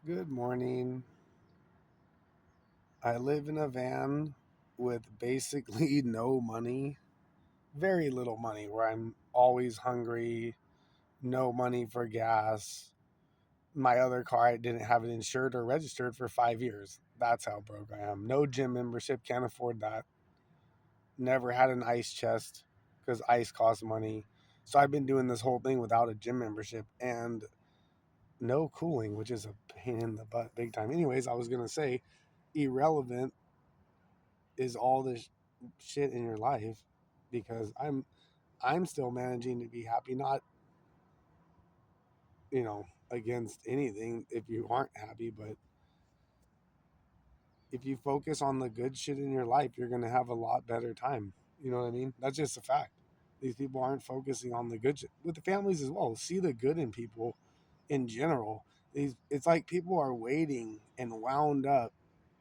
Good morning. I live in a van with basically no money, very little money, where I'm always hungry, no money for gas. My other car, I didn't have it insured or registered for 5 years. That's how broke I am. No gym membership, can't afford that. Never had an ice chest because ice costs money. So I've been doing this whole thing without a gym membership and no cooling, which is a pain in the butt big time. Anyways, I was going to say, irrelevant is all this shit in your life because I'm still managing to be happy, not against anything if you aren't happy, but if you focus on the good shit in your life, you're going to have a lot better time. You know what I mean? That's just a fact. These people aren't focusing on the good shit with the families as well. See the good in people in general. It's like people are waiting and wound up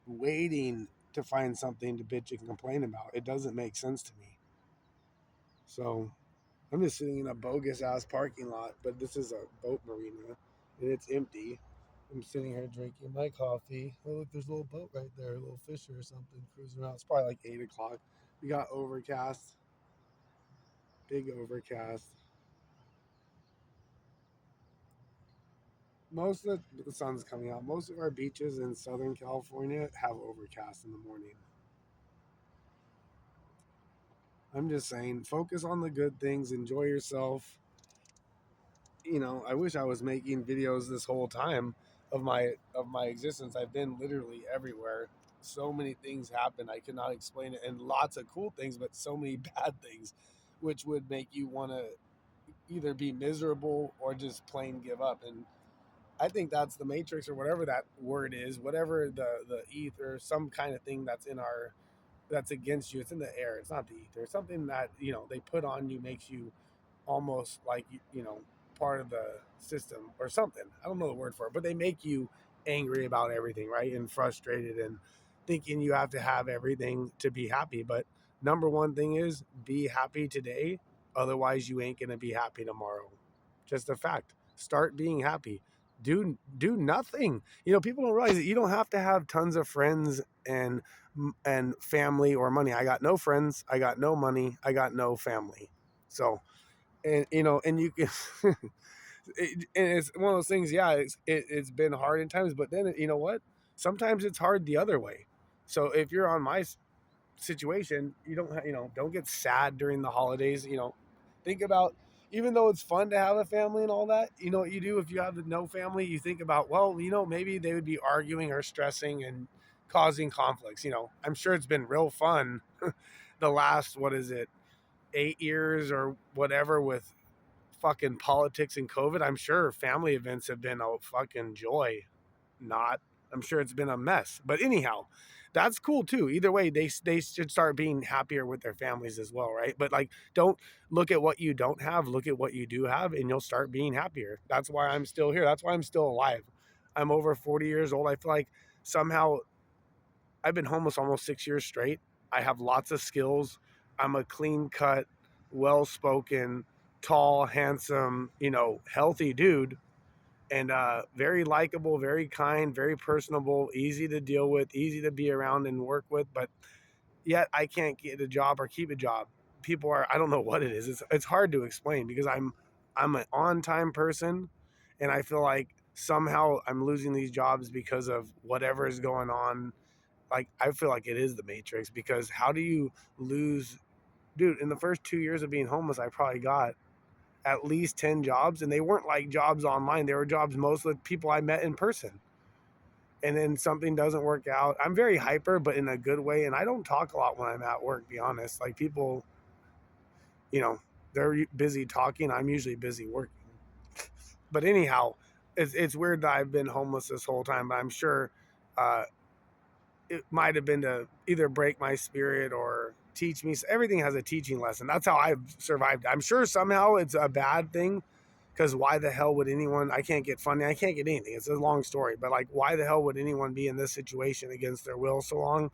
waiting to find something to bitch and complain about. It doesn't make sense to me. So I'm just sitting in a bogus ass parking lot, but this is a boat marina and it's empty. I'm sitting here drinking my coffee. Oh, look, there's a little boat right there, a little fisher or something cruising around. It's probably like 8 o'clock. We got overcast, big overcast. Most of the sun's coming out. Most of our beaches in Southern California have overcast in the morning. I'm just saying, focus on the good things, enjoy yourself. I wish I was making videos this whole time of my existence. I've been literally everywhere. So many things happen. I cannot explain it, and lots of cool things, but so many bad things, which would make you want to either be miserable or just plain give up. And I think that's the matrix or whatever that word is, whatever the ether, some kind of thing that's in our that's against you. It's in the air. It's not the ether. It's something that they put on you, makes you almost like part of the system or something. I don't know the word for it, but they make you angry about everything, right? And frustrated and thinking you have to have everything to be happy. But number one thing is be happy today. Otherwise, you ain't gonna be happy tomorrow. Just a fact. Start being happy. Do nothing. People don't realize that you don't have to have tons of friends and family or money. I got no friends. I got no money. I got no family. So and you can and it's one of those things. Yeah, it's been hard in times, but then you know what, sometimes it's hard the other way. So if you're on my situation, you don't don't get sad during the holidays. Think about, even though it's fun to have a family and all that, you know what you do if you have no family, you think about, well, maybe they would be arguing or stressing and causing conflicts. I'm sure it's been real fun the last, what is it, 8 years or whatever, with fucking politics and COVID. I'm sure family events have been a fucking joy. Not. I'm sure it's been a mess. But anyhow, that's cool too. Either way, they should start being happier with their families as well, right? But like, don't look at what you don't have. Look at what you do have, and you'll start being happier. That's why I'm still here. That's why I'm still alive. I'm over 40 years old. I feel like somehow I've been homeless almost 6 years straight. I have lots of skills. I'm a clean cut, well spoken, tall, handsome, healthy dude, and very likable, very kind, very personable, easy to deal with, easy to be around and work with. But yet I can't get a job or keep a job. People are, I don't know what it is. It's hard to explain because I'm an on time person, and I feel like somehow I'm losing these jobs because of whatever is going on. Like, I feel like it is the matrix, because how do you lose, dude? In the first 2 years of being homeless, I probably got at least 10 jobs, and they weren't like jobs online. They were jobs most of the people I met in person. And then something doesn't work out. I'm very hyper, but in a good way. And I don't talk a lot when I'm at work, be honest. Like, people, you know, they're busy talking. I'm usually busy working. But anyhow, it's weird that I've been homeless this whole time, but I'm sure uh, it might have been to either break my spirit or teach me. Everything has a teaching lesson. That's how I've survived. I'm sure somehow it's a bad thing, because why the hell would anyone? I can't get funding. I can't get anything. It's a long story, but like, why the hell would anyone be in this situation against their will so long,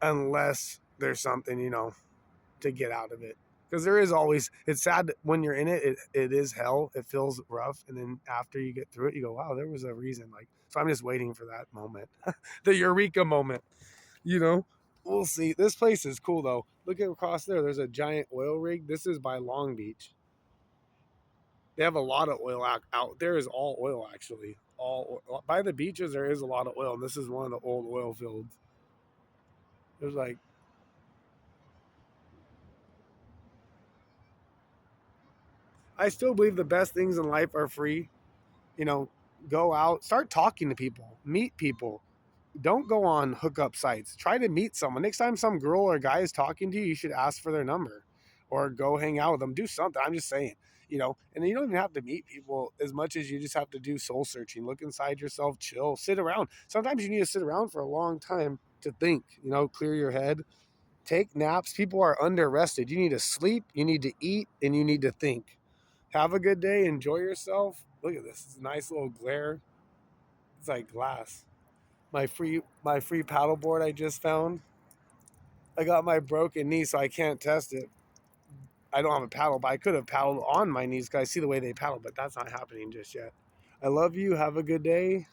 unless there's something to get out of it? Because there is always, it's sad when you're in it, it is hell. It feels rough. And then after you get through it, you go, wow, there was a reason. Like, so I'm just waiting for that moment, the eureka moment, you know? We'll see. This place is cool though. Look at across there. There's a giant oil rig. This is by Long Beach. They have a lot of oil out there. Is all oil actually. All by the beaches there is a lot of oil, and this is one of the old oil fields. There's like I still believe the best things in life are free. You know, go out, start talking to people, meet people. Don't go on hookup sites. Try to meet someone. Next time some girl or guy is talking to you, you should ask for their number or go hang out with them. Do something. I'm just saying, and you don't even have to meet people as much as you just have to do soul searching. Look inside yourself, chill, sit around. Sometimes you need to sit around for a long time to think, clear your head. Take naps. People are under rested. You need to sleep, you need to eat, and you need to think. Have a good day. Enjoy yourself. Look at this. It's a nice little glare. It's like glass. My free paddleboard I just found. I got my broken knee, so I can't test it. I don't have a paddle, but I could have paddled on my knees because I see the way they paddle, but that's not happening just yet. I love you. Have a good day.